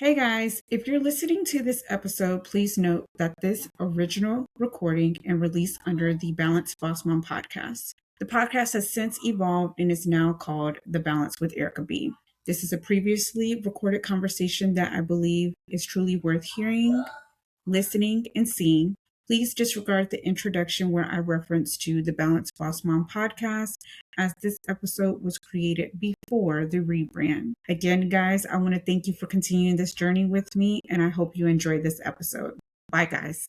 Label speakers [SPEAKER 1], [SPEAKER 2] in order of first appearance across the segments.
[SPEAKER 1] Hey guys, if you're listening to this episode, please note that this original recording and released under the Balance Boss Mom podcast. The podcast has since evolved and is now called The Balance with Erika B. This is a previously recorded conversation that I believe is truly worth hearing, listening, and seeing. Please disregard the introduction where I reference to the Balance Boss Mom podcast, as this episode was created before the rebrand. Again, guys, I want to thank you for continuing this journey with me, and I hope you enjoyed this episode. Bye, guys.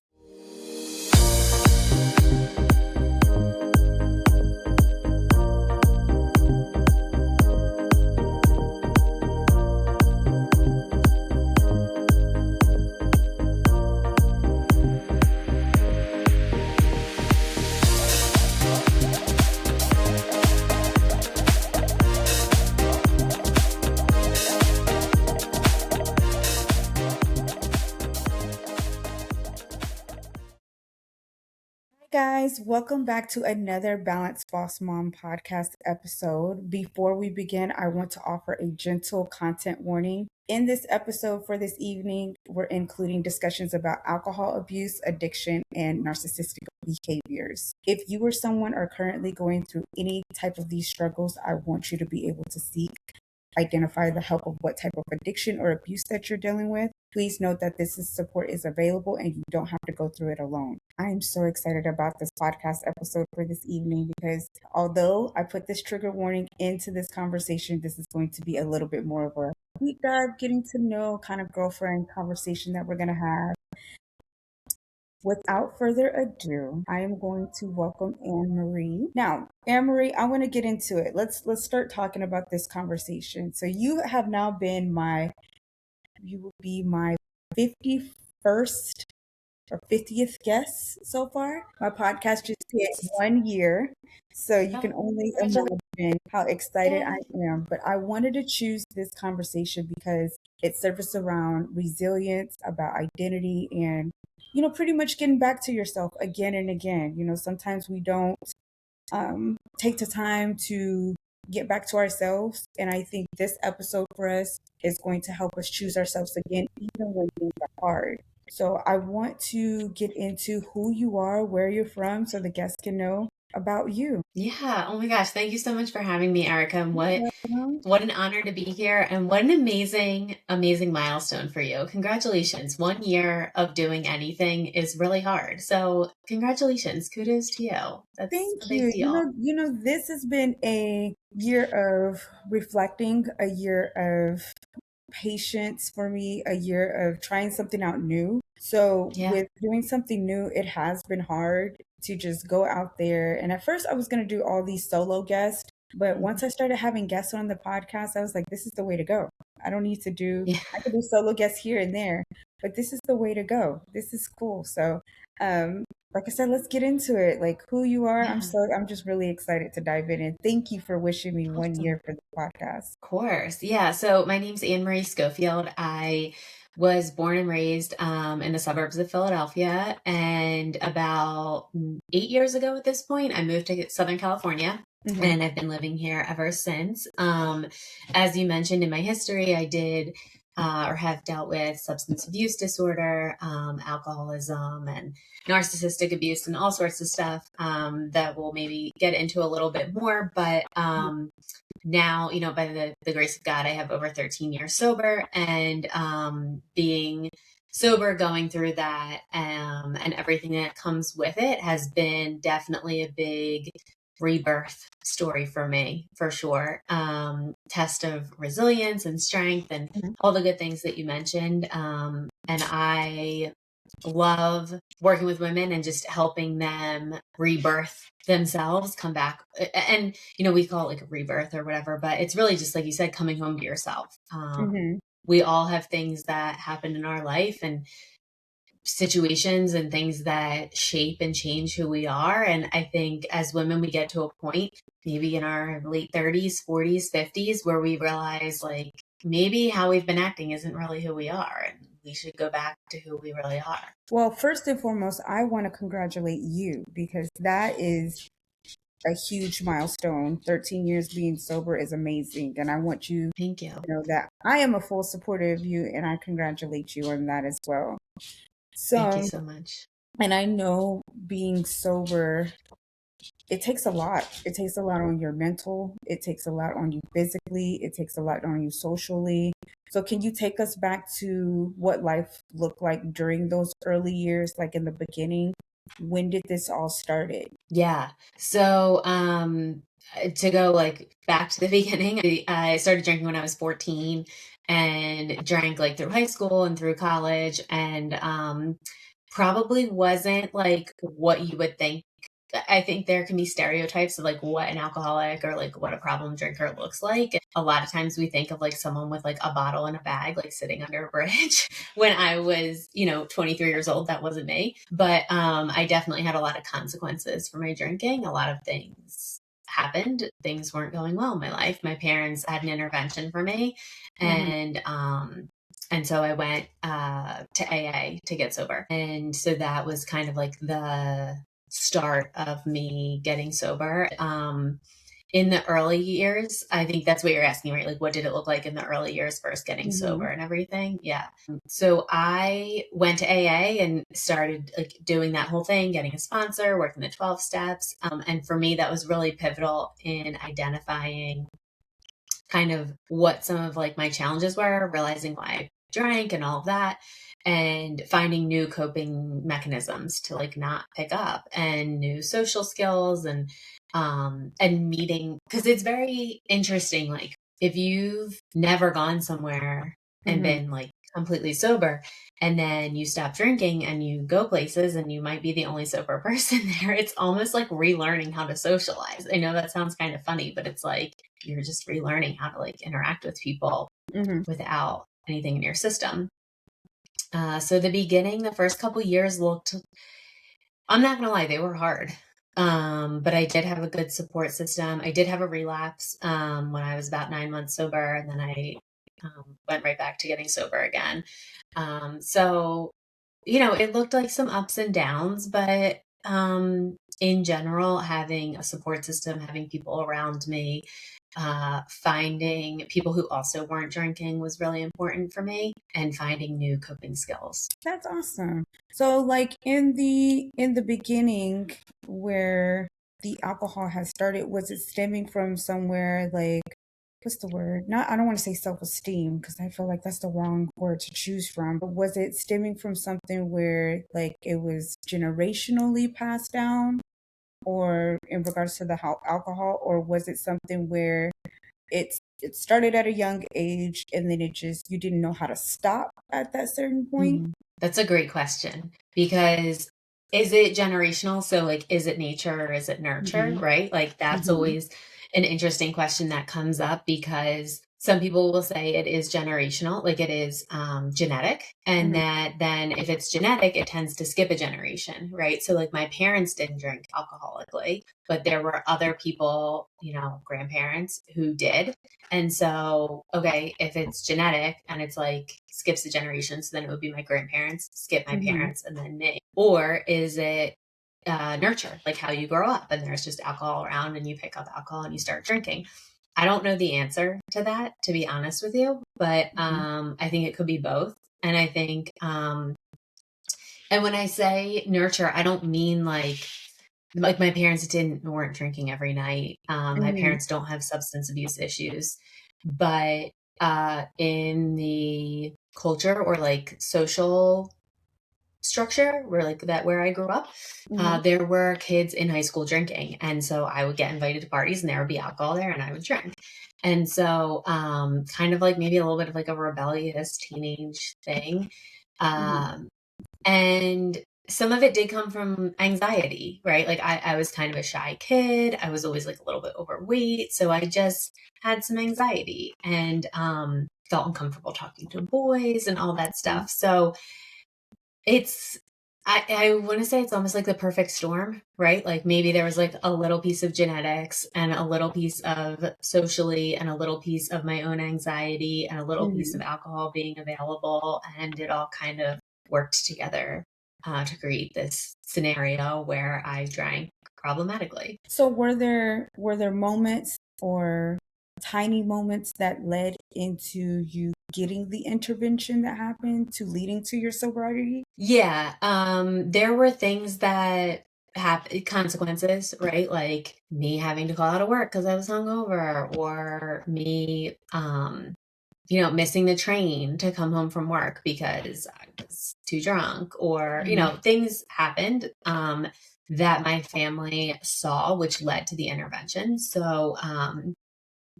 [SPEAKER 1] Guys, welcome back to another Balance Boss Mom podcast episode. Before we begin, I want to offer a gentle content warning. In this episode for this evening, we're including discussions about alcohol abuse, addiction, and narcissistic behaviors. If you or someone are currently going through any type of these struggles, I want you to be able to identify the help of what type of addiction or abuse that you're dealing with. Please note that support is available and you don't have to go through it alone. I am so excited about this podcast episode for this evening because although I put this trigger warning into this conversation, this is going to be a little bit more of a deep dive, getting to know kind of girlfriend conversation that we're going to have. Without further ado, I am going to welcome Anne-Marie. Now, Anne-Marie, I want to get into it. Let's start talking about this conversation. So you have now been you will be my 51st or 50th guest so far. My podcast just hit 1 year, so you can only imagine how excited I am. But I wanted to choose this conversation because it surfaced around resilience, about identity, and pretty much getting back to yourself again and again. Sometimes we don't take the time to get back to ourselves. And I think this episode for us is going to help us choose ourselves again, even when things are hard. So I want to get into who you are, where you're from, so the guests can know about you.
[SPEAKER 2] Yeah. Oh my gosh. Thank you so much for having me, Erika. And what an honor to be here, and what an amazing, amazing milestone for you. Congratulations. 1 year of doing anything is really hard. So congratulations. Kudos to you. That's
[SPEAKER 1] Thank
[SPEAKER 2] a big
[SPEAKER 1] you.
[SPEAKER 2] deal.
[SPEAKER 1] This has been a year of reflecting, a year of patience for me, a year of trying something out new. So with doing something new, it has been hard to just go out there. And at first I was going to do all these solo guests, but once I started having guests on the podcast, I was like, this is the way to go. I don't need to I could do solo guests here and there, but this is the way to go. This is cool. So, like I said, let's get into it. Like who you are. I'm just really excited to dive in, and thank you for wishing me 1 year for the podcast.
[SPEAKER 2] Of course. Yeah. So my name's Marie Schofield. I was born and raised in the suburbs of Philadelphia. And about 8 years ago at this point, I moved to Southern California. Mm-hmm. And I've been living here ever since. As you mentioned in my history, I did or have dealt with substance abuse disorder, alcoholism, and narcissistic abuse, and all sorts of stuff that we'll maybe get into a little bit more. But now, by the grace of God, I have over 13 years sober, and being sober, going through that, and everything that comes with it has been definitely a big rebirth story for me, for sure. Test of resilience and strength and all the good things that you mentioned. And I love working with women and just helping them rebirth themselves, come back. And, we call it like a rebirth or whatever, but it's really just, like you said, coming home to yourself. We all have things that happen in our life and situations and things that shape and change who we are. And I think as women, we get to a point, maybe in our late 30s, 40s, 50s, where we realize like maybe how we've been acting isn't really who we are. And we should go back to who we really are.
[SPEAKER 1] Well, first and foremost, I want to congratulate you because that is a huge milestone. 13 years being sober is amazing. And I want you
[SPEAKER 2] Thank you.
[SPEAKER 1] to know that I am a full supporter of you and I congratulate you on that as well.
[SPEAKER 2] Thank you
[SPEAKER 1] So,
[SPEAKER 2] so much.
[SPEAKER 1] and I know being sober, it takes a lot. It takes a lot on your mental, it takes a lot on you physically, it takes a lot on you socially. So, can you take us back to what life looked like during those early years, like in the beginning? When did this all started?
[SPEAKER 2] Yeah. So, to go like back to the beginning, I started drinking when I was 14 and drank like through high school and through college, and probably wasn't like what you would think. I think there can be stereotypes of like what an alcoholic or like what a problem drinker looks like. A lot of times we think of like someone with like a bottle in a bag, like sitting under a bridge. When I was, 23 years old, that wasn't me. But I definitely had a lot of consequences for my drinking. A lot of things happened. Things weren't going well in my life. My parents had an intervention for me.
[SPEAKER 1] Hmm.
[SPEAKER 2] And so I went to AA to get sober. And so that was kind of like the start of me getting sober. In the early years, I think that's what you're asking, right? Like, what did it look like in the early years first getting sober
[SPEAKER 1] Hmm.
[SPEAKER 2] and everything? Yeah. So I went to AA and started like doing that whole thing, getting a sponsor, working the 12 steps. And for me, that was really pivotal in identifying kind of what some of like my challenges were, realizing why I drank and all of that, and finding new coping mechanisms to like not pick up, and new social skills, and meeting, because it's very interesting, like if you've never gone somewhere and
[SPEAKER 1] Hmm.
[SPEAKER 2] been like completely sober, and then you stop drinking and you go places and you might be the only sober person there, it's almost like relearning how to socialize. I know that sounds kind of funny, but it's like you're just relearning how to like interact with people
[SPEAKER 1] Hmm.
[SPEAKER 2] without anything in your system. So the beginning, the first couple years looked, I'm not gonna lie, they were hard. But I did have a good support system. I did have a relapse when I was about 9 months sober, and then I went right back to getting sober again. So it looked like some ups and downs, but in general, having a support system, having people around me, finding people who also weren't drinking was really important for me, and finding new coping skills.
[SPEAKER 1] That's awesome. So, like in the beginning, where the alcohol has started, was it stemming from somewhere like what's the word? Not I don't want to say self-esteem because I feel like that's the wrong word to choose from. But was it stemming from something where like it was generationally passed down, or in regards to the alcohol, or was it something where it started at a young age and then it just you didn't know how to stop at that certain point?
[SPEAKER 2] That's a great question, because is it generational? So, like, is it nature or is it nurture?
[SPEAKER 1] Mhm.
[SPEAKER 2] Right? Like, that's
[SPEAKER 1] Mhm.
[SPEAKER 2] always an interesting question that comes up, because some people will say it is generational, like it is genetic, and
[SPEAKER 1] Mhm.
[SPEAKER 2] that then if it's genetic, it tends to skip a generation, right? So, like, my parents didn't drink alcoholically, but there were other people, grandparents who did. And so, okay, if it's genetic and it's like skips a generation, so then it would be my grandparents, skip my
[SPEAKER 1] Mhm.
[SPEAKER 2] parents, and then me. Or is it nurture, like how you grow up and there's just alcohol around and you pick up alcohol and you start drinking? I don't know the answer to that, to be honest with you, but
[SPEAKER 1] Mhm.
[SPEAKER 2] I think it could be both. And I think, and when I say nurture, I don't mean like my parents weren't drinking every night. My
[SPEAKER 1] Mhm.
[SPEAKER 2] parents don't have substance abuse issues, but in the culture or like social structure where I grew up,
[SPEAKER 1] Mhm.
[SPEAKER 2] there were kids in high school drinking, and so I would get invited to parties and there would be alcohol there, and I would drink. And so, kind of like maybe a little bit of like a rebellious teenage thing.
[SPEAKER 1] Mhm.
[SPEAKER 2] Um, and some of it did come from anxiety, right? Like I was kind of a shy kid. I was always like a little bit overweight. So I just had some anxiety, and felt uncomfortable talking to boys and all that
[SPEAKER 1] Mhm.
[SPEAKER 2] stuff. So it's, I want to say it's almost like the perfect storm, right? Like maybe there was like a little piece of genetics and a little piece of socially and a little piece of my own anxiety and a little piece of
[SPEAKER 1] Mhm.
[SPEAKER 2] alcohol being available. And it all kind of worked together to create this scenario where I drank problematically.
[SPEAKER 1] So were there moments or tiny moments that led into you getting the intervention that happened to leading to your sobriety?
[SPEAKER 2] Yeah, there were things that consequences, right? Like me having to call out of work because I was hungover, or me, missing the train to come home from work because I was too drunk, or,
[SPEAKER 1] Mhm.
[SPEAKER 2] things happened, that my family saw, which led to the intervention. So,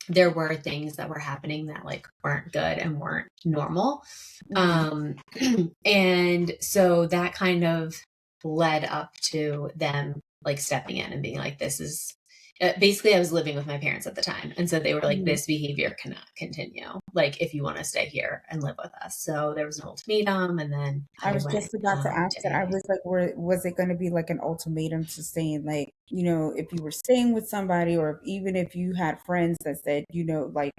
[SPEAKER 2] there were things that were happening that like weren't good and weren't normal.
[SPEAKER 1] Mhm.
[SPEAKER 2] Um, and so that kind of led up to them like stepping in and being like, this is basically, I was living with my parents at the time. And so they were like,
[SPEAKER 1] Mhm.
[SPEAKER 2] this behavior cannot continue. Like, if you want to stay here and live with us. So there was an ultimatum. And then
[SPEAKER 1] I
[SPEAKER 2] I
[SPEAKER 1] was
[SPEAKER 2] went
[SPEAKER 1] just about to ask
[SPEAKER 2] to
[SPEAKER 1] that. I
[SPEAKER 2] AA.
[SPEAKER 1] was like, was it going to be like an ultimatum to saying, like, if you were staying with somebody, or even if you had friends that said, like,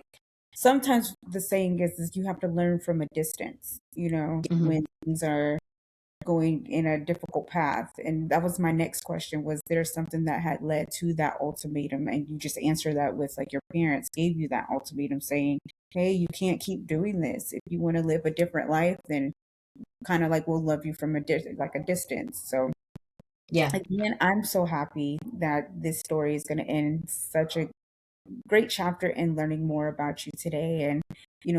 [SPEAKER 1] sometimes the saying is you have to learn from a distance,
[SPEAKER 2] Mhm.
[SPEAKER 1] when things are going in a difficult path. And that was my next question: was there something that had led to that ultimatum? And you just answer that with like your parents gave you that ultimatum saying, hey, you can't keep doing this. If you want to live a different life, then kind of like we'll love you from like a distance. So
[SPEAKER 2] Yeah.
[SPEAKER 1] again, I'm so happy that this story is going to end such a great chapter in learning more about you today. And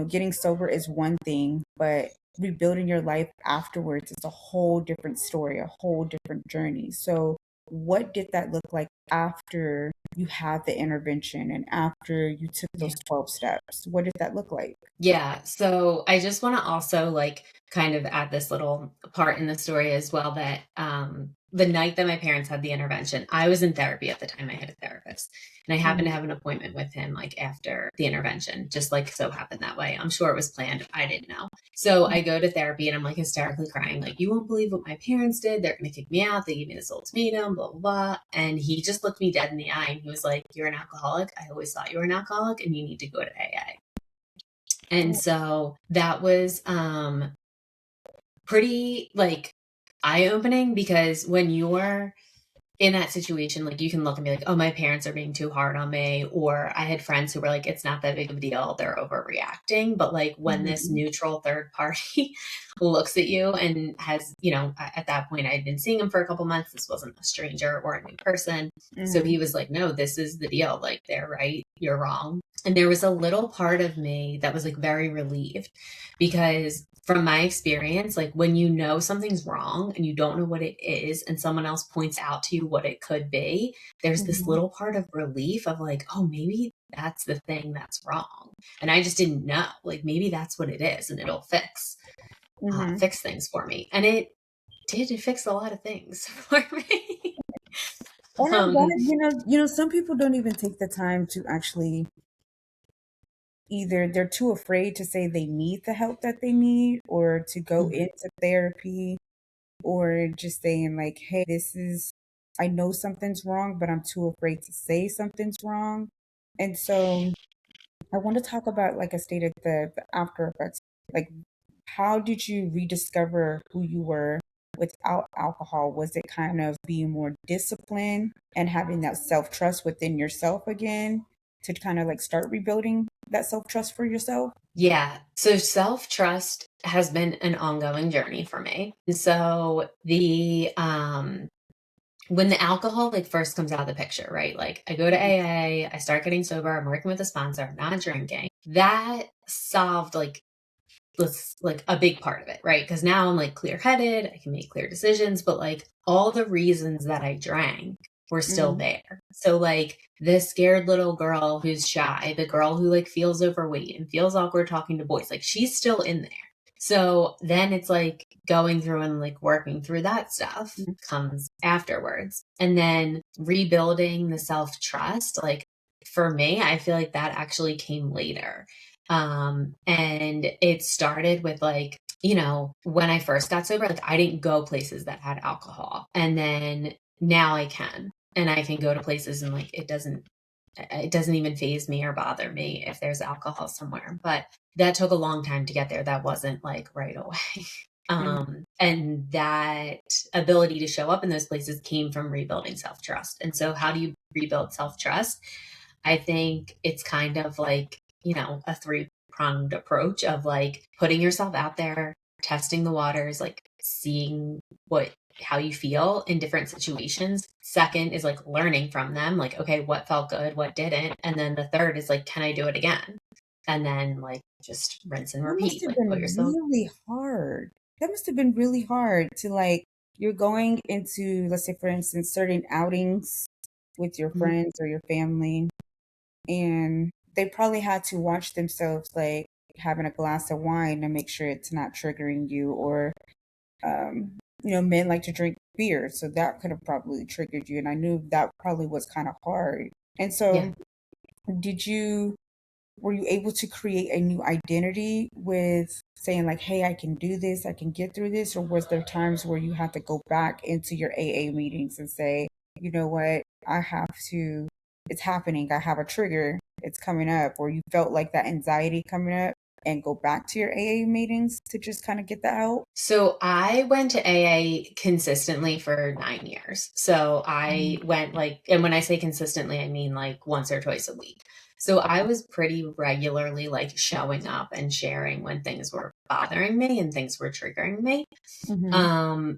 [SPEAKER 1] getting sober is one thing, but rebuilding your life afterwards is a whole different story, a whole different journey. So what did that look like after you had the intervention and after you took those
[SPEAKER 2] Yeah.
[SPEAKER 1] 12 steps? What did that look like?
[SPEAKER 2] Yeah. So I just want to also like kind of add this little part in the story as well, that the night that my parents had the intervention, I was in therapy at the time. I had a therapist, and I happened to
[SPEAKER 1] Mhm.
[SPEAKER 2] have an appointment with him like after the intervention, just like so happened that way. I'm sure it was planned. I didn't know. So I go to therapy and I'm like hysterically crying, like, you won't believe what my parents did. They're going to kick me out. They gave me this ultimatum, blah, blah, blah. And he just looked me dead in the eye and he was like, you're an alcoholic. I always thought you were an alcoholic and you need to go to AA. And
[SPEAKER 1] Oh.
[SPEAKER 2] so that was pretty like eye opening, because when you're in that situation, like you can look and be like, oh, my parents are being too hard on me. Or I had friends who were like, it's not that big of a deal. They're overreacting. But like when this
[SPEAKER 1] Mhm.
[SPEAKER 2] neutral third party looks at you and has, at that point, I'd been seeing him for a couple months. This wasn't a stranger or a new person. So
[SPEAKER 1] Mhm.
[SPEAKER 2] he was like, no, this is the deal. Like, they're right. You're wrong. And there was a little part of me that was like very relieved, because from my experience, like when you know something's wrong and you don't know what it is, and someone else points out to you what it could be, there's this
[SPEAKER 1] Mhm.
[SPEAKER 2] little part of relief of like, oh, maybe that's the thing that's wrong. And I just didn't know. Like maybe that's what it is, and it'll
[SPEAKER 1] Mhm.
[SPEAKER 2] fix things for me. And it did. It fixed a lot of things for me.
[SPEAKER 1] And I bet,
[SPEAKER 2] um,
[SPEAKER 1] some people don't even take the time to actually, either they're too afraid to say they need the help that they need or to go into therapy, or just saying like, hey, I know something's wrong, but I'm too afraid to say something's wrong. And so I want to talk about, like I stated, the after effects. Like, how did you rediscover who you were without alcohol? Was it kind of being more disciplined and having that self trust within yourself again to kind of like start rebuilding that self trust for yourself?
[SPEAKER 2] Yeah. So self trust has been an ongoing journey for me. And so when the alcohol like first comes out of the picture, right? Like I go to AA, I start getting sober, I'm working with a sponsor, I'm not drinking. That solved like a big part of it, right? Because now I'm like clear headed, I can make clear decisions, but like all the reasons that I drank were still
[SPEAKER 1] Mm-hmm.
[SPEAKER 2] there. So like this scared little girl who's shy, the girl who like feels overweight and feels awkward talking to boys, like she's still in there. So then it's like going through and like working through that stuff comes afterwards. And then rebuilding the self trust, like for me, I feel like that actually came later. And it started with like, when I first got sober, like I didn't go places that had alcohol. And then now I can. And I can go to places and like it doesn't even faze me or bother me if there's alcohol somewhere. But that took a long time to get there. That wasn't like right away. And that ability to show up in those places came from rebuilding self-trust. And so how do you rebuild self-trust? I think it's kind of like, a three-pronged approach of like putting yourself out there, testing the waters, like seeing how you feel in different situations. Second is like learning from them, like, okay, what felt good, what didn't. And then the third is like, can I do it again? And then like just rinse and
[SPEAKER 1] That must
[SPEAKER 2] repeat,
[SPEAKER 1] have
[SPEAKER 2] like put
[SPEAKER 1] been
[SPEAKER 2] yourself.
[SPEAKER 1] really hard. That must have been really hard to like, you're going into, let's say, for instance, certain outings with your
[SPEAKER 2] Mhm.
[SPEAKER 1] friends or your family, and they probably had to watch themselves like having a glass of wine to make sure it's not triggering you, or men like to drink beer, so that could have probably triggered you, and I knew that probably was kind of hard. And
[SPEAKER 2] Yeah.
[SPEAKER 1] so did you were you able to create a new identity with saying like, hey, I can do this, I can get through this? Or was there times where you had to go back into your AA meetings and say, you know what, I have to, it's happening, I have a trigger, it's coming up, or you felt like that anxiety coming up, and go back to your AA meetings to just kind of get that out?
[SPEAKER 2] So I went to AA consistently for 9 years. So I went like, and when I say consistently, I mean like once or twice a week. So I
[SPEAKER 1] Okay.
[SPEAKER 2] was pretty regularly like showing up and sharing when things were bothering me and things were triggering me.
[SPEAKER 1] Mm-hmm.
[SPEAKER 2] Um,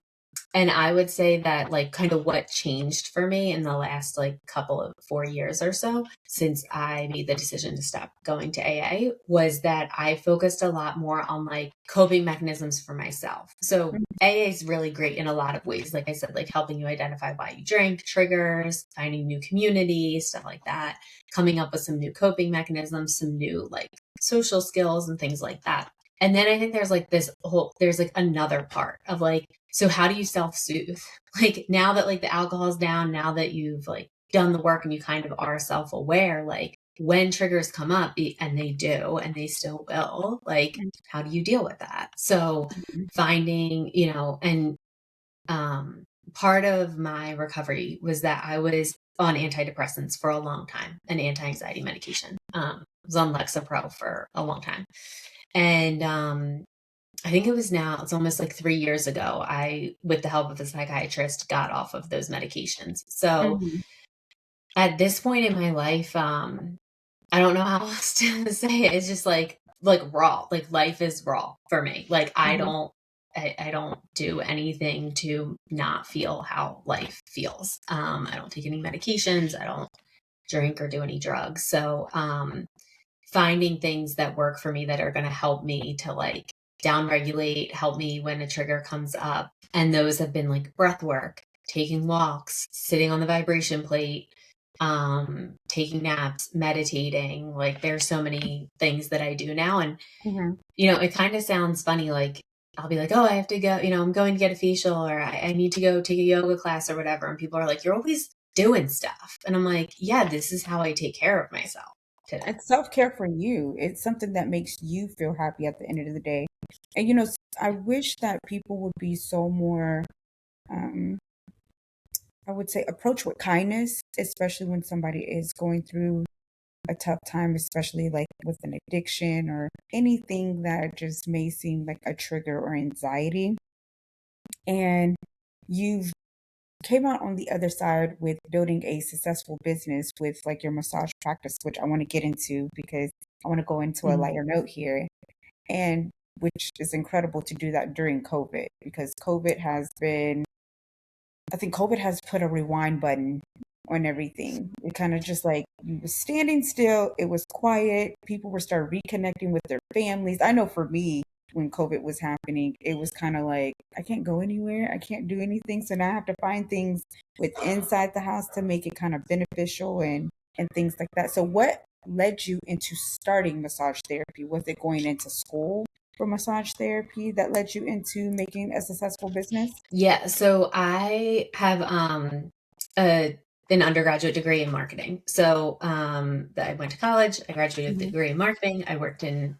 [SPEAKER 2] and I would say that like kind of what changed for me in the last like couple of 4 years or so since I made the decision to stop going to AA was that I focused a lot more on like coping mechanisms for myself. So AA is really great in a lot of ways. Like I said, like helping you identify why you drink, triggers, finding new community, stuff like that, coming up with some new coping mechanisms, some new like social skills and things like that. And then I think there's like another part of like, so how do you self-soothe? Like now that like the alcohol's down, now that you've like done the work and you kind of are self-aware, like when triggers come up, and they do, and they still will, like how do you deal with that? So
[SPEAKER 1] Mm-hmm.
[SPEAKER 2] finding, and um part of my recovery was that I was on antidepressants for a long time, an anti-anxiety medication. I was on Lexapro for a long time. And I think it's almost like 3 years ago, with the help of a psychiatrist, got off of those medications. So
[SPEAKER 1] Mm-hmm.
[SPEAKER 2] at this point in my life, I don't know how else to say it. It's just like raw, like life is raw for me. Like
[SPEAKER 1] Mm-hmm.
[SPEAKER 2] I don't do anything to not feel how life feels. I don't take any medications. I don't drink or do any drugs. So, finding things that work for me that are going to help me to like downregulate, help me when a trigger comes up. And those have been like breath work, taking walks, sitting on the vibration plate, taking naps, meditating. Like there's so many things that I do now. And,
[SPEAKER 1] Mm-hmm.
[SPEAKER 2] it kind of sounds funny. Like I'll be like, oh, I have to go, I'm going to get a facial, or I need to go take a yoga class or whatever. And people are like, you're always doing stuff. And I'm like, yeah, this is how I take care of myself today.
[SPEAKER 1] It's self-care for you. It's something that makes you feel happy at the end of the day. And I wish that people would be so more, um, I would say, approach with kindness, especially when somebody is going through a tough time, especially like with an addiction or anything that just may seem like a trigger or anxiety. And you've came out on the other side with building a successful business with like your massage practice, which I want to get into because I want to go into a
[SPEAKER 2] Mhm.
[SPEAKER 1] lighter note here. And which is incredible to do that during COVID, because I think COVID has put a rewind button on everything. It kind of just like you was standing still, it was quiet, people were start reconnecting with their families. I know for me, when COVID was happening, it was kind of like I can't go anywhere, I can't do anything, so now I have to find things with inside the house to make it kind of beneficial and things like that. So what led you into starting massage therapy? Was it going into school for massage therapy that led you into making a successful business?
[SPEAKER 2] Yeah, so I have a an undergraduate degree in marketing. So I went to college, I graduated with a
[SPEAKER 1] Hmm.
[SPEAKER 2] degree in marketing. I worked in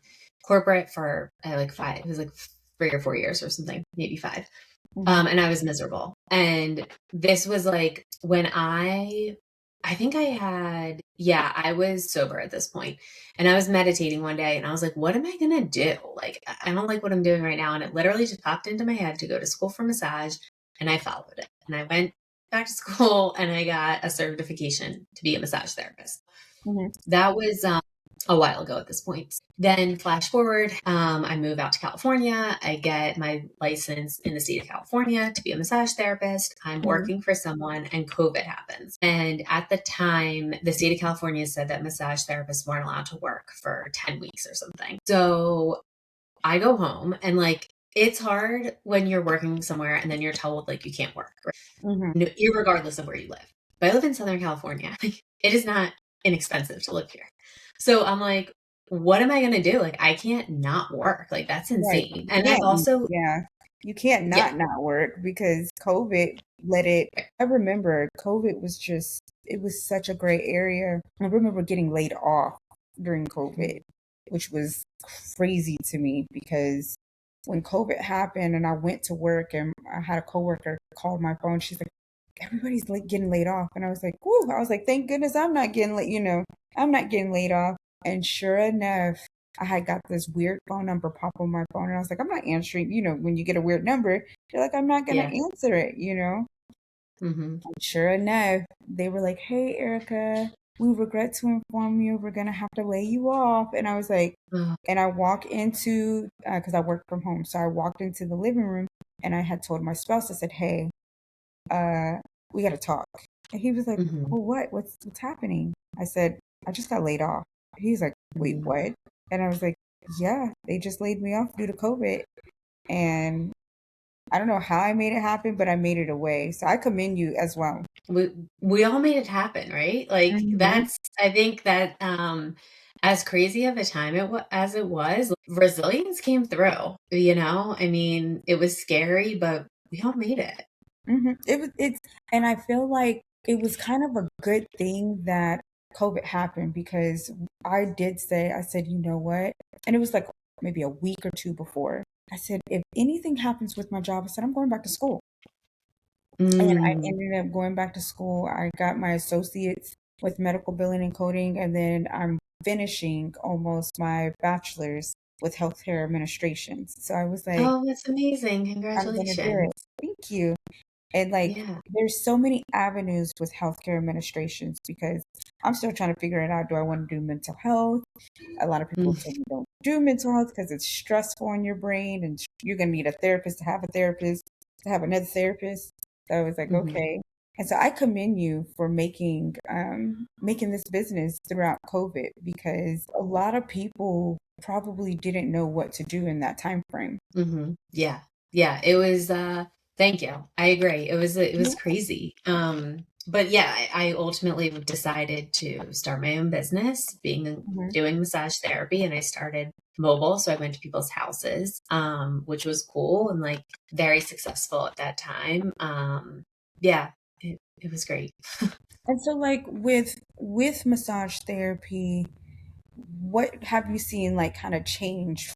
[SPEAKER 2] corporate for like five, it was like 3 or 4 years or something, maybe five.
[SPEAKER 1] Hmm.
[SPEAKER 2] And I was miserable. And this was like when I I think I was sober at this point, and I was meditating one day and I was like, what am I going to do? Like, I don't like what I'm doing right now. And it literally just popped into my head to go to school for massage, and I followed it. And I went back to school and I got a certification to be a massage therapist.
[SPEAKER 1] Mm-hmm.
[SPEAKER 2] That was a while ago at this point. Then flash forward, I move out to California. I get my license in the state of California to be a massage therapist. I'm
[SPEAKER 1] Mm-hmm.
[SPEAKER 2] working for someone and COVID happens. And at the time, the state of California said that massage therapists weren't allowed to work for 10 weeks or something. So I go home and like, it's hard when you're working somewhere and then you're told like you can't work, right?
[SPEAKER 1] Mm-hmm.
[SPEAKER 2] No, irregardless of where you live. But I live in Southern California. It is not inexpensive to live here. So I'm like, what am I going to do? Like, I can't not work. Like, that's
[SPEAKER 1] Right.
[SPEAKER 2] insane.
[SPEAKER 1] You
[SPEAKER 2] And I've
[SPEAKER 1] can't,
[SPEAKER 2] also,
[SPEAKER 1] yeah. You can't
[SPEAKER 2] yeah,
[SPEAKER 1] not work because COVID let it. I remember COVID was just, it was such a gray area. I remember getting laid off during COVID, which was crazy to me because when COVID happened and I went to work and I had a coworker call my phone, she's like, everybody's like getting laid off. And I was like, whoo, I was like, thank goodness I'm not getting I'm not getting laid off. And sure enough, I had got this weird phone number pop on my phone, and I was like, I'm not answering. When you get a weird number, you're like, I'm not gonna
[SPEAKER 2] yeah.
[SPEAKER 1] answer it.
[SPEAKER 2] Hmm.
[SPEAKER 1] And sure enough, they were like, Hey, Erica, we regret to inform you we're gonna have to lay you off. And I was like,
[SPEAKER 2] Oh,
[SPEAKER 1] and I walk into because I work from home, so I walked into the living room, and I had told my spouse, I said, Hey, uh, we got to talk. And he was like,
[SPEAKER 2] hmm,
[SPEAKER 1] well, what? What's happening? I said, I just got laid off. He was like, wait,
[SPEAKER 2] hmm.
[SPEAKER 1] what? And I was like, yeah, they just laid me off due to COVID. And I don't know how I made it happen, but I made it away. So I commend you as well.
[SPEAKER 2] we, we all made it happen, right? Like,
[SPEAKER 1] Hmm.
[SPEAKER 2] I think that, as crazy of a time as it was, resilience came through, I mean, it was scary, but we all made it.
[SPEAKER 1] And I feel like it was kind of a good thing that COVID happened because I said, you know what? And it was like maybe a week or two before. I said, if anything happens with my job, I said, I'm going back to school. And I
[SPEAKER 2] Mm.
[SPEAKER 1] ended up going back to school. I got my associates with medical billing and coding, and then I'm finishing almost my bachelor's with healthcare administration. So I was like,
[SPEAKER 2] Oh, that's amazing.
[SPEAKER 1] I'm going to do
[SPEAKER 2] Congratulations.
[SPEAKER 1] it. Thank you. And like,
[SPEAKER 2] Yeah.
[SPEAKER 1] there's so many avenues with healthcare administrations because I'm still trying to figure it out. Do I want to do mental health? A lot of people
[SPEAKER 2] Mm,
[SPEAKER 1] tell me don't do mental health because it's stressful on your brain and you're going to need a therapist to have a therapist to have another therapist. So I was like,
[SPEAKER 2] mhm,
[SPEAKER 1] okay. And so I commend you for making this business throughout COVID because a lot of people probably didn't know what to do in that time frame.
[SPEAKER 2] mhm. Yeah. Yeah, it was, thank you. I agree. It was crazy. But yeah, I ultimately decided to start my own business,
[SPEAKER 1] Mhm.
[SPEAKER 2] doing massage therapy, and I started mobile, so I went to people's houses, which was cool and, like, very successful at that time. Yeah, it was great.
[SPEAKER 1] And so like with massage therapy, what have you seen like kind of change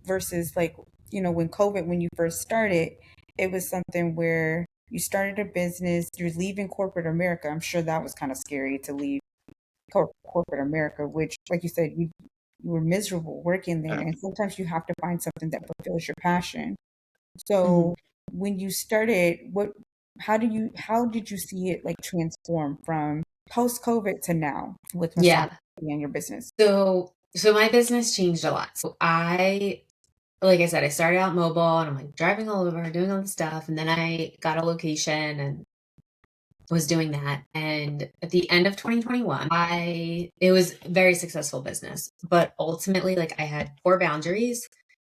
[SPEAKER 1] versus like, when COVID, when you first started, it was something where you started a business, you're leaving corporate America. I'm sure that was kind of scary to leave corporate America, which, like you said, you were miserable working there. And sometimes you have to find something that fulfills your passion.
[SPEAKER 2] Mhm.
[SPEAKER 1] So when you started, how did you see it like transform from post COVID to now with massage
[SPEAKER 2] Yeah.
[SPEAKER 1] and your business?
[SPEAKER 2] So my business changed a lot. So like I said, I started out mobile and I'm like driving all over, doing all this stuff. And then I got a location and was doing that. And at the end of 2021, it was a very successful business, but ultimately, like, I had poor boundaries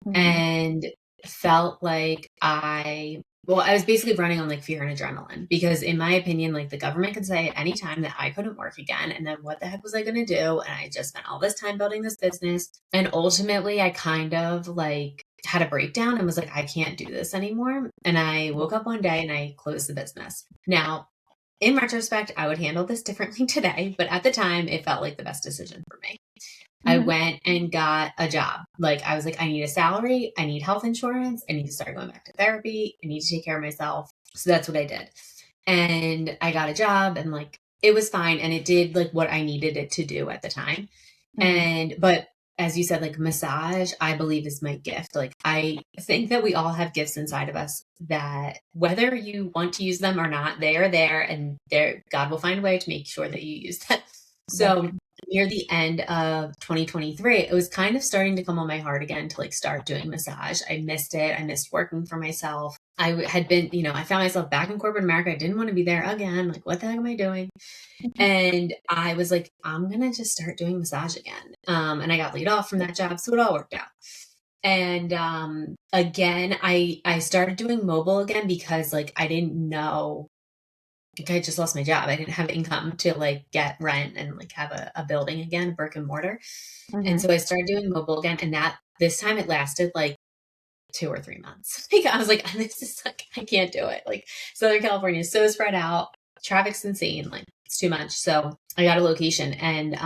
[SPEAKER 1] Hmm.
[SPEAKER 2] and felt like I was basically running on like fear and adrenaline because, in my opinion, like, the government could say at any time that I couldn't work again. And then what the heck was I going to do? And I just spent all this time building this business. And ultimately, I kind of like had a breakdown and was like, I can't do this anymore. And I woke up one day and I closed the business. Now, in retrospect, I would handle this differently today, but at the time, it felt like the best decision for me. I
[SPEAKER 1] Hmm.
[SPEAKER 2] went and got a job. Like, I was like, I need a salary, I need health insurance, I need to start going back to therapy, I need to take care of myself. So that's what I did. And I got a job and like it was fine, and it did like what I needed it to do at the time.
[SPEAKER 1] Mm-hmm.
[SPEAKER 2] But as you said, like massage, I believe is my gift. Like I think that we all have gifts inside of us that whether you want to use them or not, they are there, and there God will find a way to make sure that you use them. So
[SPEAKER 1] Right.
[SPEAKER 2] near the end of 2023, it was kind of starting to come on my heart again to like start doing massage. I missed it. I missed working for myself. Had been, I found myself back in corporate America. I didn't want to be there again. Like, what the heck am I doing? And I was like, I'm gonna just start doing massage again. And I got laid off from that job, so it all worked out. And again, I started doing mobile again because like I didn't know, like I just lost my job. I didn't have income to like get rent and like have a building again, brick and mortar. And
[SPEAKER 1] Mm-hmm.
[SPEAKER 2] so I started doing mobile again, and that this time it lasted like 2 or 3 months. Like I was like, this is like I can't do it. Like Southern California is so spread out, traffic's insane, like it's too much. So I got a location, and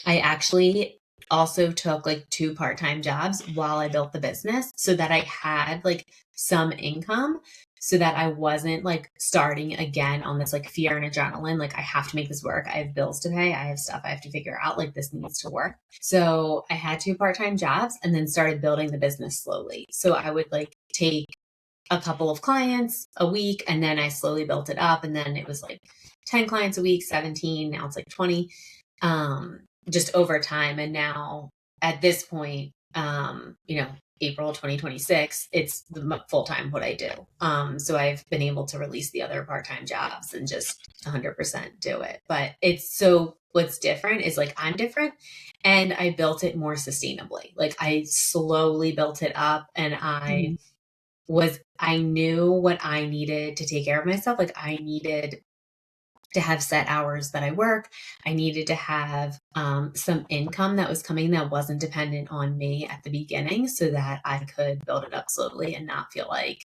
[SPEAKER 2] I actually also took like 2 part-time jobs while I built the business so that I had like some income so that I wasn't like starting again on this like fear and adrenaline. Like I have to make this work. I have bills to pay. I have stuff I have to figure out. Like this needs to work. So I had 2 part-time jobs and then started building the business slowly. So I would like take a couple of clients a week, and then I slowly built it up. And then it was like 10 clients a week, 17. Now it's like 20, just over time. And now at this point, April 2026, it's the full time what I do. So I've been able to release the other part time jobs and just 100% do it. But it's so what's different is like I'm different, and I built it more sustainably. Like I slowly built it up, and
[SPEAKER 1] Mm-hmm.
[SPEAKER 2] I knew what I needed to take care of myself. Like I needed to have set hours that I work. I needed to have some income that was coming that wasn't dependent on me at the beginning so that I could build it up slowly and not feel like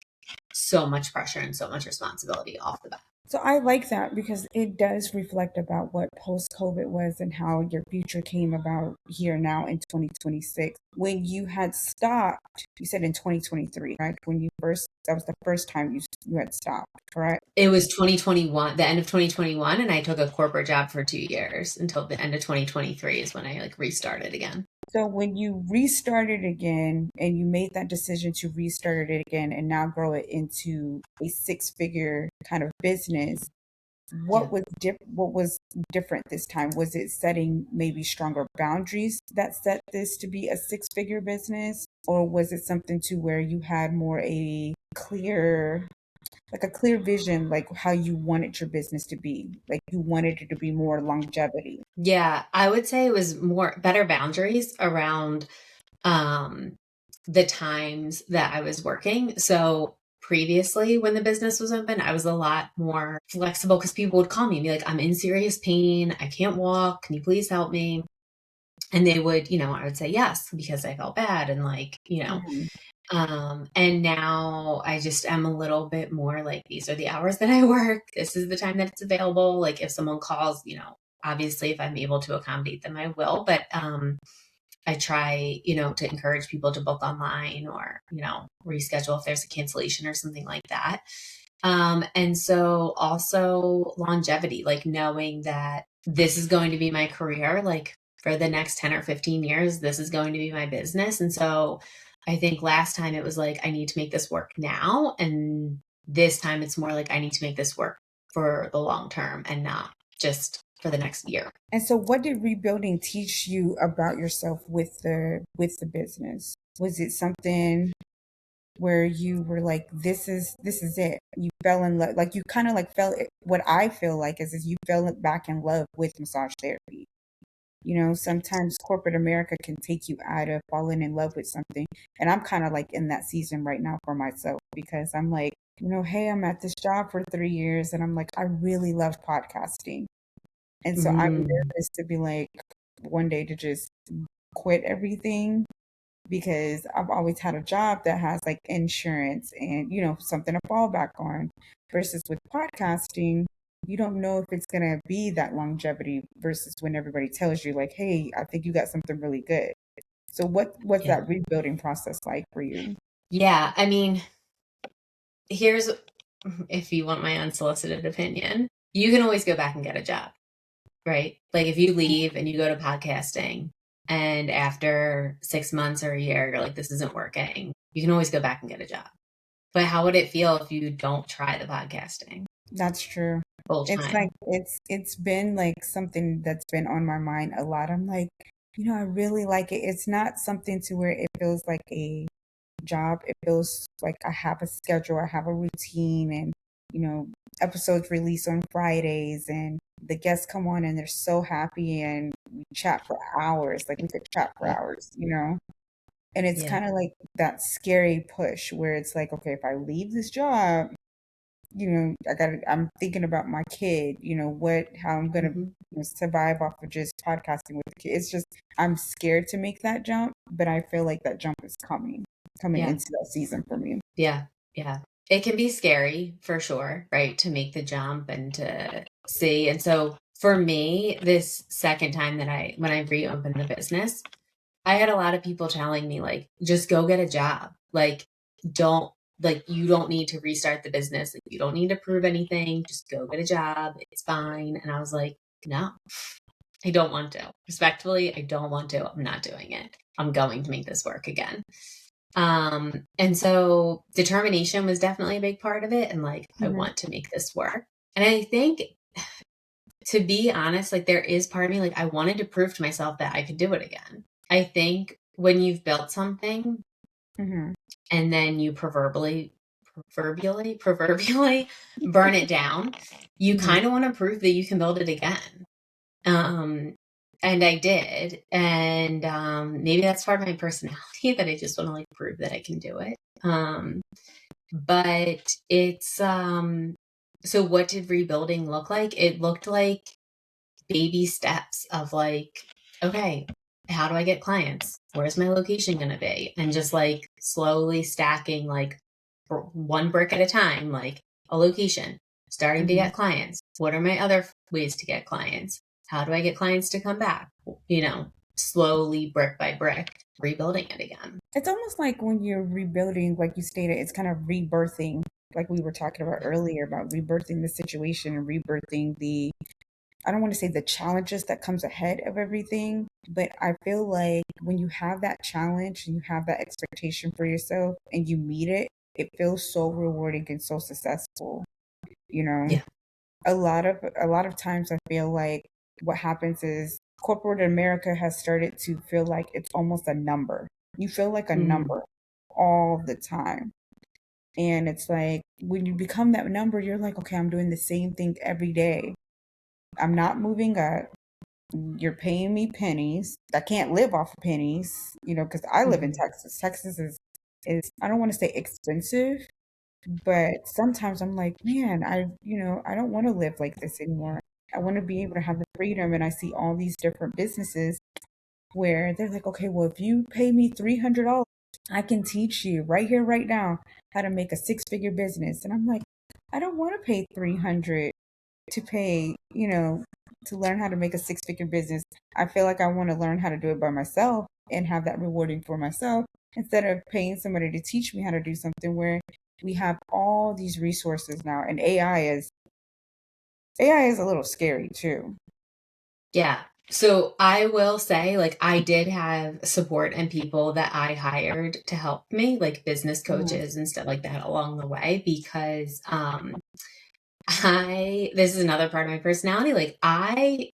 [SPEAKER 2] so much pressure and so much responsibility off the bat.
[SPEAKER 1] So I like that because it does reflect about what post COVID was and how your future came about here now in 2026. When you had stopped, you said in 2023, right? When you first, that was the first time you had stopped, correct?
[SPEAKER 2] It was 2021, the end of 2021, and I took a corporate job for 2 years until the end of 2023 is when I like restarted again.
[SPEAKER 1] So when you restarted again and you made that decision to restart it again and now grow it into a six-figure kind of business,
[SPEAKER 2] Yeah.
[SPEAKER 1] what was different this time? Was it setting maybe stronger boundaries that set this to be a six-figure business, or was it something to where you had more a clear like a clear vision, like how you wanted your business to be, like you wanted it to be more longevity?
[SPEAKER 2] Yeah, I would say it was more better boundaries around um, the times that I was working. So previously, when the business was open, I was a lot more flexible because people would call me and be like, I'm in serious pain. I can't walk. Can you please help me? And they would, I would say yes because I felt bad and like,
[SPEAKER 1] Mhm.
[SPEAKER 2] and now I just am a little bit more like, these are the hours that I work. This is the time that it's available. Like if someone calls, obviously if I'm able to accommodate them, I will. But I try, to encourage people to book online or, reschedule if there's a cancellation or something like that. And so also longevity, like knowing that this is going to be my career, like for the next 10 or 15 years, this is going to be my business. And so I think last time it was like, I need to make this work now. And this time it's more like, I need to make this work for the long term and not just for the next year.
[SPEAKER 1] And so what did rebuilding teach you about yourself with the business? Was it something where you were like, this is it, you fell in love, like you kind of like fell, what I feel like is you fell back in love with massage therapy? Sometimes corporate America can take you out of falling in love with something. And I'm kind of like in that season right now for myself because I'm like, hey, I'm at this job for 3 years and I'm like, I really love podcasting. And so I'm
[SPEAKER 2] Mm,
[SPEAKER 1] nervous to be like one day to just quit everything because I've always had a job that has like insurance and, something to fall back on. Versus with podcasting, you don't know if it's going to be that longevity versus when everybody tells you, like, hey, I think you got something really good. So, what's
[SPEAKER 2] yeah.
[SPEAKER 1] that rebuilding process like for you?
[SPEAKER 2] Yeah. I mean, here's if you want my unsolicited opinion. you can always go back and get a job, right? Like if you leave and you go to podcasting and after 6 months or a year, you're like, this isn't working, you can always go back and get a job. But how would it feel if you don't try the podcasting
[SPEAKER 1] That's true.
[SPEAKER 2] full
[SPEAKER 1] It's like
[SPEAKER 2] time?
[SPEAKER 1] it's been like something that's been on my mind a lot. I'm like, I really like it. It's not something to where it feels like a job. It feels like I have a schedule, I have a routine, and you know, episodes release on Fridays, and the guests come on and they're so happy, and we chat for hours. Like we could chat for
[SPEAKER 2] Yeah.
[SPEAKER 1] hours. And it's
[SPEAKER 2] Yeah.
[SPEAKER 1] kind of like that scary push where it's like, okay, if I leave this job, I'm thinking about my kid, how I'm gonna
[SPEAKER 2] Hmm.
[SPEAKER 1] survive off of just podcasting with the kid. It's just I'm scared to make that jump, but I feel like that jump is coming
[SPEAKER 2] Yeah.
[SPEAKER 1] into that season for me.
[SPEAKER 2] Yeah. Yeah. It can be scary for sure, right? To make the jump and to see. And so for me, this second time when I reopened the business, I had a lot of people telling me, like, just go get a job. Like, don't, like, you don't need to restart the business. Like, you don't need to prove anything. Just go get a job. It's fine. And I was like, no, I don't want to. Respectfully, I don't want to. I'm not doing it. I'm going to make this work again. And so determination was definitely a big part of it. And like, I
[SPEAKER 1] Hmm.
[SPEAKER 2] want to make this work. And I think, to be honest, like, there is part of me, like, I wanted to prove to myself that I could do it again. I think when you've built something
[SPEAKER 1] Hmm.
[SPEAKER 2] and then you proverbially burn it down, you
[SPEAKER 1] Hmm.
[SPEAKER 2] kind of want to prove that you can build it again. Um, and I did. And maybe that's part of my personality that I just want to like prove that I can do it. But it's so what did rebuilding look like? It looked like baby steps of like, okay, how do I get clients? Where's my location going to be? And just like slowly stacking like one brick at a time, like a location, starting to
[SPEAKER 1] Hmm.
[SPEAKER 2] get clients. What are my other ways to get clients? How do I get clients to come back? Slowly, brick by brick, rebuilding it again.
[SPEAKER 1] It's almost like when you're rebuilding, like you stated, it's kind of rebirthing, like we were talking about earlier, about rebirthing the situation and rebirthing the I don't want to say the challenges that comes ahead of everything, but I feel like when you have that challenge and you have that expectation for yourself and you meet it, it feels so rewarding and so successful. You know,
[SPEAKER 2] Yeah.
[SPEAKER 1] a lot of times I feel like what happens is corporate America has started to feel like it's almost a number. You feel like a
[SPEAKER 2] Mm,
[SPEAKER 1] number all the time. And it's like when you become that number, you're like, okay, I'm doing the same thing every day. I'm not moving up. You're paying me pennies. I can't live off of pennies, because I live in
[SPEAKER 2] mhm.
[SPEAKER 1] Texas. Texas is I don't want to say expensive, but sometimes I'm like, man, I don't want to live like this anymore. I want to be able to have the freedom. And I see all these different businesses where they're like, okay, well, if you pay me $300, I can teach you right here, right now, how to make a six-figure business. And I'm like, I don't want to pay 300 to pay, to learn how to make a six-figure business. I feel like I want to learn how to do it by myself and have that rewarding for myself instead of paying somebody to teach me how to do something where we have all these resources now and AI is a little scary too.
[SPEAKER 2] Yeah. So I will say, like, I did have support and people that I hired to help me, like business
[SPEAKER 1] Mhm.
[SPEAKER 2] coaches and stuff like that along the way, because this is another part of my personality. Like, I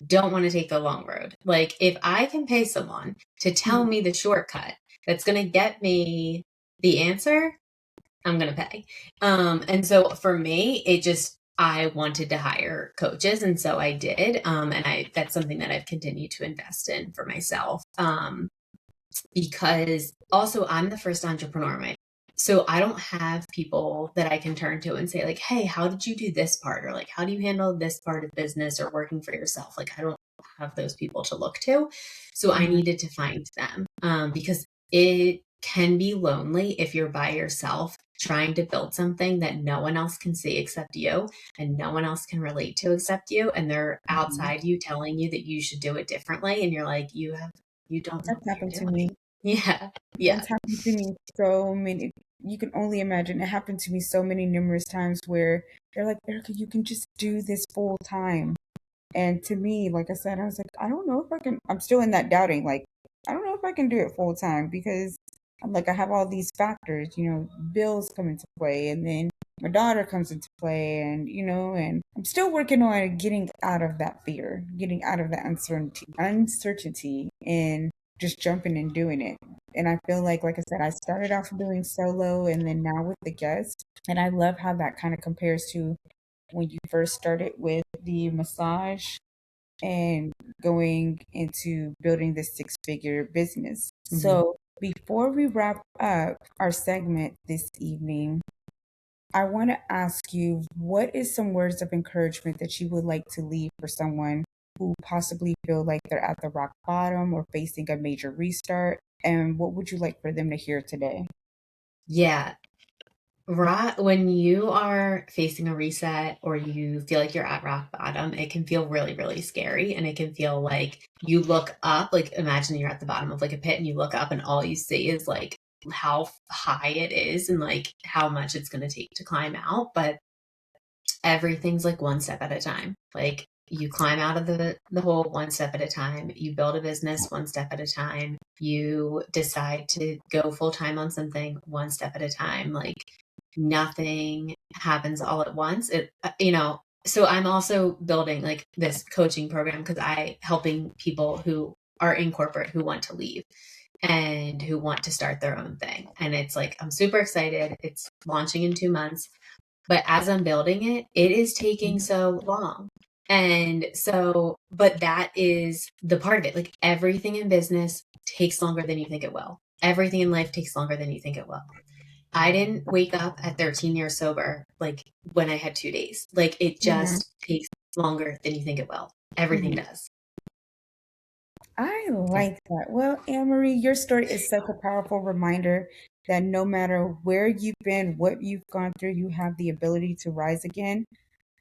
[SPEAKER 2] don't want to take the long road. Like, if I can pay someone to tell
[SPEAKER 1] Mhm.
[SPEAKER 2] me the shortcut that's going to get me the answer, I'm going to pay. And so for me, I wanted to hire coaches. And so I did. And that's something that I've continued to invest in for myself. Because also I'm the first entrepreneur in my so I don't have people that I can turn to and say, like, hey, how did you do this part? Or like, how do you handle this part of business or working for yourself? Like, I don't have those people to look to. So I
[SPEAKER 1] Mhm.
[SPEAKER 2] needed to find them, because it can be lonely if you're by yourself trying to build something that no one else can see except you and no one else can relate to except you. And they're
[SPEAKER 1] Mhm.
[SPEAKER 2] outside you telling you that you should do it differently. And you're like, you don't know
[SPEAKER 1] That's
[SPEAKER 2] what
[SPEAKER 1] happened
[SPEAKER 2] you're
[SPEAKER 1] to me.
[SPEAKER 2] doing. Yeah. Yeah.
[SPEAKER 1] That's happened to me so many. You can only imagine. It happened to me so many numerous times where they're like, Erica, you can just do this full time. And to me, like I said, I was like, I don't know if I can. I'm still in that doubting. Like, I don't know if I can do it full time because I'm like, I have all these factors, bills come into play, and then my daughter comes into play, and I'm still working on getting out of that fear, getting out of that uncertainty, and just jumping and doing it. And I feel like I said, I started off doing solo, and then now with the guests, and I love how that kind of compares to when you first started with the massage and going into building this six-figure business.
[SPEAKER 2] Mhm.
[SPEAKER 1] So, before we wrap up our segment this evening, I want to ask you, what is some words of encouragement that you would like to leave for someone who possibly feel like they're at the rock bottom or facing a major restart? And what would you like for them to hear today?
[SPEAKER 2] Yeah. Right when you are facing a reset or you feel like you're at rock bottom, it can feel really, really scary. And it can feel like you look up, like imagine you're at the bottom of like a pit and you look up and all you see is like how high it is and like how much it's going to take to climb out. But everything's like one step at a time. Like you climb out of the hole one step at a time. You build a business one step at a time. You decide to go full time on something one step at a time. Like nothing happens all at once. So I'm also building like this coaching program because I helping people who are in corporate who want to leave and who want to start their own thing. And it's like I'm super excited. It's launching in 2 months, but as I'm building it, it is taking so long. And so, but that is the part of it. Like everything in business takes longer than you think it will. Everything in life takes longer than you think it will. I didn't wake up at 13 years sober like when I had 2 days. Like it
[SPEAKER 1] Mhm.
[SPEAKER 2] just takes longer than you think it will. Everything
[SPEAKER 1] Mhm.
[SPEAKER 2] does.
[SPEAKER 1] I
[SPEAKER 2] Yeah.
[SPEAKER 1] like that. Well, Anne-Marie, your story is such a powerful reminder that no matter where you've been, what you've gone through, you have the ability to rise again.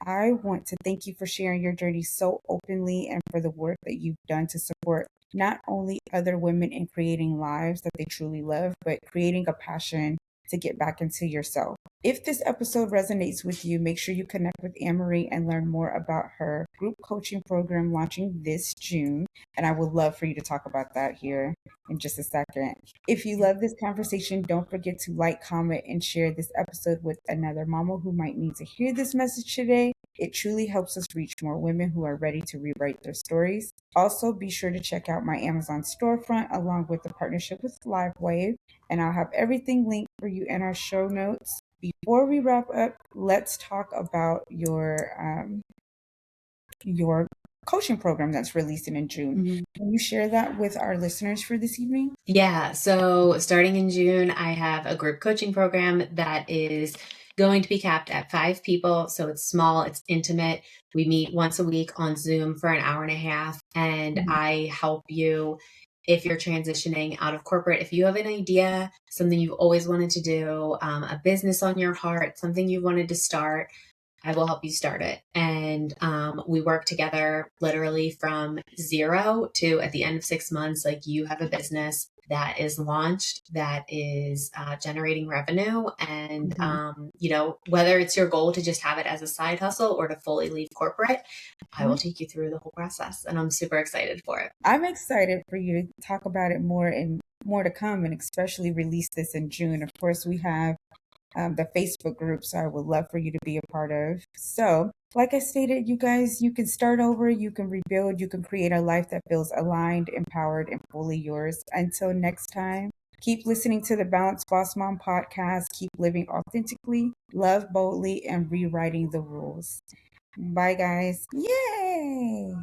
[SPEAKER 1] I want to thank you for sharing your journey so openly and for the work that you've done to support not only other women in creating lives that they truly love, but creating a passion to get back into yourself. If this episode resonates with you, make sure you connect with Anne-Marie and learn more about her group coaching program launching this June. And I would love for you to talk about that here in just a second. If you love this conversation, don't forget to like, comment, and share this episode with another mama who might need to hear this message today. It truly helps us reach more women who are ready to rewrite their stories. Also, be sure to check out my Amazon storefront along with the partnership with LiveWave, and I'll have everything linked for you in our show notes. Before we wrap up, let's talk about your coaching program that's releasing in June.
[SPEAKER 2] Mhm.
[SPEAKER 1] Can you share that with our listeners for this evening?
[SPEAKER 2] Yeah. So starting in June, I have a group coaching program that is going to be capped at 5 people. So it's small, it's intimate. We meet once a week on Zoom for an hour and a half, and
[SPEAKER 1] Mhm.
[SPEAKER 2] I help you if you're transitioning out of corporate. If you have an idea, something you've always wanted to do, a business on your heart, something you wanted to start, I will help you start it. And we work together literally from zero to at the end of 6 months, like you have a business that is launched, that is generating revenue. And,
[SPEAKER 1] Mhm.
[SPEAKER 2] whether it's your goal to just have it as a side hustle or to fully leave corporate, I will
[SPEAKER 1] Mhm.
[SPEAKER 2] take you through the whole process. And I'm super excited for it.
[SPEAKER 1] I'm excited for you to talk about it more and more to come, and especially release this in June. Of course, we have the Facebook group, so I would love for you to be a part of. So, like I stated, you guys, you can start over, you can rebuild, you can create a life that feels aligned, empowered, and fully yours. Until next time, keep listening to the Balanced Boss Mom podcast, keep living authentically, love boldly, and rewriting the rules. Bye, guys. Yay!